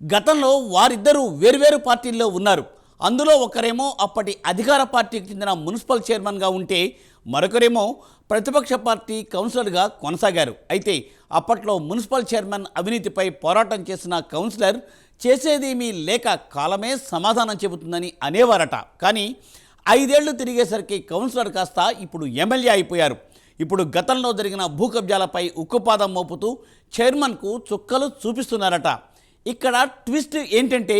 గతంలో వారిద్దరూ వేర్వేరు పార్టీల్లో ఉన్నారు. అందులో ఒకరేమో అప్పటి అధికార పార్టీకి చెందిన మున్సిపల్ చైర్మన్గా ఉంటే మరొకరేమో ప్రతిపక్ష పార్టీ కౌన్సిలర్గా కొనసాగారు. అయితే అప్పట్లో మున్సిపల్ చైర్మన్ అవినీతిపై పోరాటం చేసిన కౌన్సిలర్ చేసేదేమీ లేక కాలమే సమాధానం చెబుతుందని అనేవారట. కానీ 5 ఏళ్లు తిరిగేసరికి కౌన్సిలర్ కాస్త ఇప్పుడు ఎమ్మెల్యే అయిపోయారు. ఇప్పుడు గతంలో జరిగిన భూ కబ్జాలపై ఉక్కుపాదం మోపుతూ చైర్మన్కు చుక్కలు చూపిస్తున్నారట. ఇక్కడ ట్విస్ట్ ఏంటంటే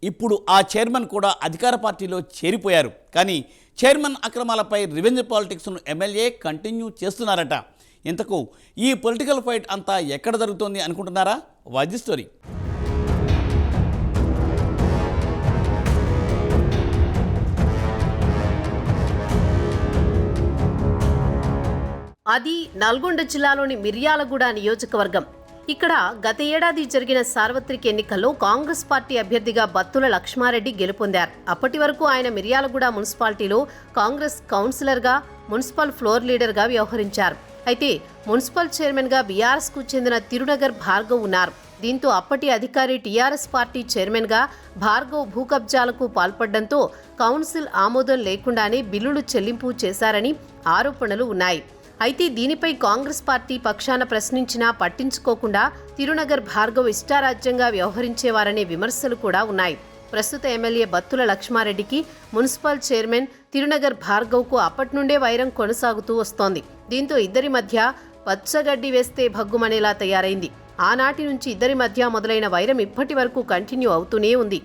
ఇప్పుడు ఆ చైర్మన్ కూడా అధికార పార్టీలో చేరిపోయారు. కానీ చైర్మన్ అక్రమాలపై రివెంజ్ పాలిటిక్స్ను ఎమ్మెల్యే కంటిన్యూ చేస్తున్నారట. ఇంతకు ఈ పొలిటికల్ ఫైట్ అంతా ఎక్కడ జరుగుతోంది అనుకుంటున్నారా? Was the story. అది నల్గొండ జిల్లాలోని మిర్యాలగూడ నియోజకవర్గం. ఇక్కడ గత ఏడాది జరిగిన సార్వత్రిక ఎన్నికల్లో కాంగ్రెస్ పార్టీ అభ్యర్థిగా బత్తుల లక్ష్మారెడ్డి గెలుపొందారు. అప్పటి వరకు ఆయన మిర్యాలగూడ మున్సిపాలిటీలో కాంగ్రెస్ కౌన్సిలర్గా, మున్సిపల్ ఫ్లోర్ లీడర్గా వ్యవహరించారు. అయితే మున్సిపల్ చైర్మన్గా బీఆర్ఎస్కు చెందిన తిరునగర్ భార్గవ్ ఉన్నారు. దీంతో అప్పటి అధికారి టీఆర్ఎస్ పార్టీ చైర్మన్గా భార్గవ్ భూ కబ్జాలకు పాల్పడడంతో కౌన్సిల్ ఆమోదం లేకుండానే బిల్లులు చెల్లింపు చేశారని ఆరోపణలు ఉన్నాయి. అయితే దీనిపై కాంగ్రెస్ పార్టీ పక్షాన ప్రశ్నించినా పట్టించుకోకుండా తిరునగర్ భార్గవ్ ఇష్టారాజ్యంగా వ్యవహరించేవారనే విమర్శలు కూడా ఉన్నాయి. ప్రస్తుత ఎమ్మెల్యే బత్తుల లక్ష్మారెడ్డికి మున్సిపల్ చైర్మన్ తిరునగర్ భార్గవ్కు అప్పటి నుండే వైరం కొనసాగుతూ వస్తోంది. దీంతో ఇద్దరి మధ్య పచ్చగడ్డి వేస్తే భగ్గుమనేలా తయారైంది. ఆనాటి నుంచి ఇద్దరి మధ్య మొదలైన వైరం ఇప్పటి వరకు కంటిన్యూ అవుతూనే ఉంది.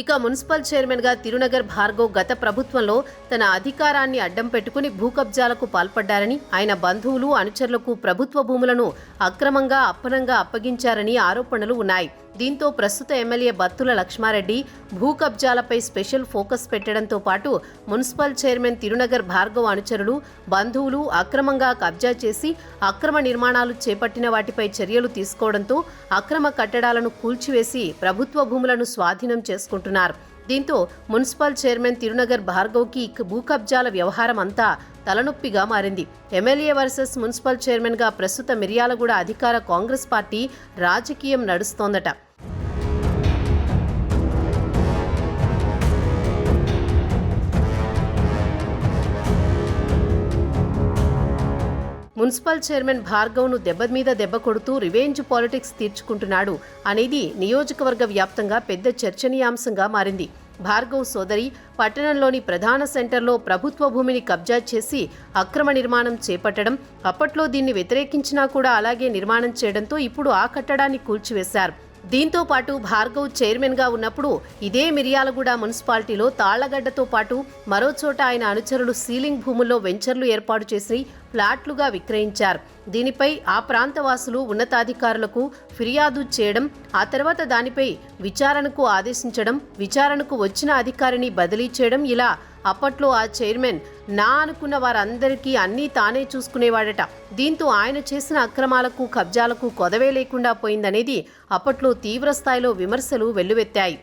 ఇక మున్సిపల్ చైర్మన్గా తిరునగర్ భార్గవ్ గత ప్రభుత్వంలో తన అధికారాన్ని అడ్డం పెట్టుకుని భూ కబ్జాలకు పాల్పడ్డారని, ఆయన బంధువులు, అనుచరులకు ప్రభుత్వ భూములను అక్రమంగా అప్పనంగా అప్పగించారని ఆరోపణలు ఉన్నాయి. దీంతో ప్రస్తుత ఎమ్మెల్యే బత్తుల లక్ష్మారెడ్డి భూ కబ్జాలపై స్పెషల్ ఫోకస్ పెట్టడంతో పాటు మున్సిపల్ చైర్మన్ తిరునగర్ భార్గవ్ అనుచరులు, బంధువులు అక్రమంగా కబ్జా చేసి అక్రమ నిర్మాణాలు చేపట్టిన వాటిపై చర్యలు తీసుకోవడంతో అక్రమ కట్టడాలను కూల్చివేసి ప్రభుత్వ భూములను స్వాధీనం చేసుకుంటున్నారు. దీంతో మున్సిపల్ చైర్మన్ తిరునగర్ భార్గవ్కి భూ కబ్జాల వ్యవహారం అంతా తలనొప్పిగా మారింది. ఎమ్మెల్యే వర్సెస్ మున్సిపల్ చైర్మన్గా ప్రస్తుత మిర్యాలగూడ అధికార కాంగ్రెస్ పార్టీ రాజకీయం నడుస్తోందట. మున్సిపల్ చైర్మన్ భార్గవ్ను దెబ్బ మీద దెబ్బ కొడుతూ రివెంజ్ పాలిటిక్స్ తీర్చుకుంటున్నాడు అనేది నియోజకవర్గ వ్యాప్తంగా పెద్ద చర్చనీయాంశంగా మారింది. భార్గవ్ సోదరి పట్టణంలోని ప్రధాన సెంటర్లో ప్రభుత్వ భూమిని కబ్జా చేసి అక్రమ నిర్మాణం చేపట్టడం, అప్పట్లో దీన్ని వ్యతిరేకించినా కూడా అలాగే నిర్మాణం చేయడంతో ఇప్పుడు ఆ కట్టడాన్ని కూల్చివేశారు. దీంతో పాటు భార్గవ్ చైర్మన్గా ఉన్నప్పుడు ఇదే మిర్యాలగూడ మున్సిపాలిటీలో తాళ్లగడ్డతో పాటు మరో చోట ఆయన అనుచరులు సీలింగ్ భూముల్లో వెంచర్లు ఏర్పాటు చేసి ఫ్లాట్లుగా విక్రయించారు. దీనిపై ఆ ప్రాంతవాసులు ఉన్నతాధికారులకు ఫిర్యాదు చేయడం, ఆ తర్వాత దానిపై విచారణకు ఆదేశించడం, విచారణకు వచ్చిన అధికారిని బదిలీ చేయడం, ఇలా అప్పట్లో ఆ చైర్మన్ నా అనుకున్న వారందరికీ అన్నీ తానే చూసుకునేవాడట. దీంతో ఆయన చేసిన అక్రమాలకు, కబ్జాలకు కొదవే లేకుండా పోయిందనేది అప్పట్లో తీవ్రస్థాయిలో విమర్శలు వెల్లువెత్తాయి.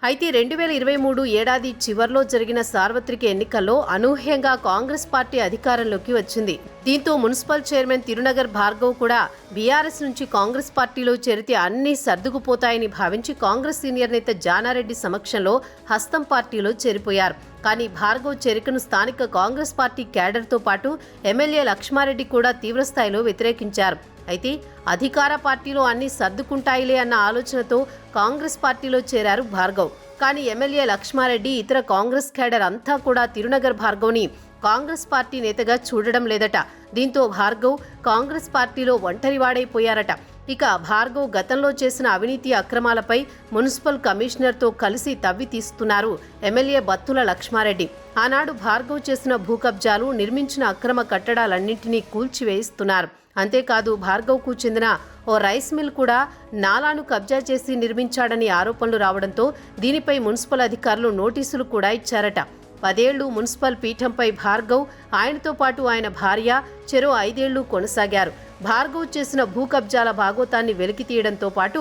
అయితే 2023 ఏడాది చివర్లో జరిగిన సార్వత్రిక ఎన్నికల్లో అనూహ్యంగా కాంగ్రెస్ పార్టీ అధికారంలోకి వచ్చింది. దీంతో మున్సిపల్ చైర్మన్ తిరునగర్ భార్గవ్ కూడా బీఆర్ఎస్ నుంచి కాంగ్రెస్ పార్టీలో చేరితే అన్నీ సర్దుకుపోతాయని భావించి కాంగ్రెస్ సీనియర్ నేత జానారెడ్డి సమక్షంలో హస్తం పార్టీలో చేరిపోయారు. కానీ భార్గవ్ చేరికను స్థానిక కాంగ్రెస్ పార్టీ క్యాడర్తో పాటు ఎమ్మెల్యే లక్ష్మారెడ్డి కూడా తీవ్రస్థాయిలో వ్యతిరేకించారు. అయితే అధికార పార్టీలో అన్నీ సర్దుకుంటాయిలే అన్న ఆలోచనతో కాంగ్రెస్ పార్టీలో చేరారు భార్గవ్. కానీ ఎమ్మెల్యే లక్ష్మారెడ్డి, ఇతర కాంగ్రెస్ క్యాడర్ అంతా కూడా తిరునగర్ భార్గవ్ని కాంగ్రెస్ పార్టీ నేతగా చూడడం లేదట. దీంతో భార్గవ్ కాంగ్రెస్ పార్టీలో ఒంటరివాడైపోయారట. ఇక భార్గవ్ గతంలో చేసిన అవినీతి అక్రమాలపై మున్సిపల్ కమిషనర్తో కలిసి తవ్వి తీస్తున్నారు ఎమ్మెల్యే బత్తుల లక్ష్మారెడ్డి. ఆనాడు భార్గవ్ చేసిన భూ కబ్జాలు, నిర్మించిన అక్రమ కట్టడాలన్నింటినీ కూల్చివేయిస్తున్నారు. అంతేకాదు భార్గవ్కు చెందిన ఓ రైస్ మిల్ కూడా నాలాను కబ్జా చేసి నిర్మించాడని ఆరోపణలు రావడంతో దీనిపై మున్సిపల్ అధికారులు నోటీసులు కూడా ఇచ్చారట. 10 ఏళ్లు మున్సిపల్ పీఠంపై భార్గవ్, ఆయనతో పాటు ఆయన భార్య చెరో 5 ఏళ్లు కొనసాగారు. భార్గవ్ చేసిన భూ కబ్జాల భాగోతాన్ని వెలికి తీయడంతో పాటు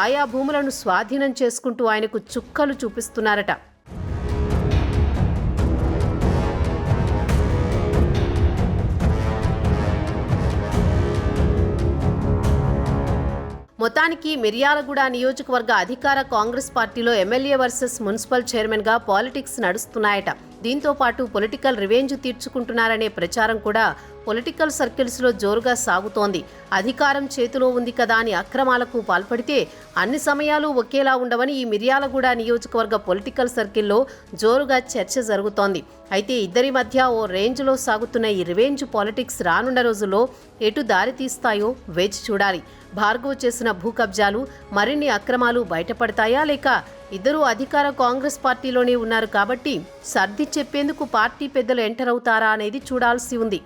ఆయా భూములను స్వాధీనం చేసుకుంటూ ఆయనకు చుక్కలు చూపిస్తున్నారట. మొత్తానికి మిర్యాలగూడ నియోజకవర్గ అధికార కాంగ్రెస్ పార్టీలో ఎమ్మెల్యే వర్సెస్ మున్సిపల్ చైర్మన్గా పాలిటిక్స్ నడుస్తున్నాయట. దీంతో పాటు పొలిటికల్ రివెంజ్ తీర్చుకుంటున్నారనే ప్రచారం కూడా పొలిటికల్ సర్కిల్స్లో జోరుగా సాగుతోంది. అధికారం చేతిలో ఉంది కదా అని అక్రమాలకు పాల్పడితే అన్ని సమయాలు ఒకేలా ఉండవని ఈ మిర్యాలగూడ నియోజకవర్గ పొలిటికల్ సర్కిల్లో జోరుగా చర్చ జరుగుతోంది. అయితే ఇద్దరి మధ్య ఓ రేంజ్లో సాగుతున్న ఈ రివెంజ్ పాలిటిక్స్ రానున్న రోజుల్లో ఎటు దారి తీస్తాయో వేచి చూడాలి. భార్గవ్ చేసిన భూ కబ్జాలు, మరిన్ని అక్రమాలు బయటపడతాయా, లేక ఇద్దరూ అధికార కాంగ్రెస్ పార్టీలోనే ఉన్నారు కాబట్టి సర్ది చెప్పేందుకు పార్టీ పెద్దలు ఎంటర్ అవుతారా అనేది చూడాల్సి ఉంది.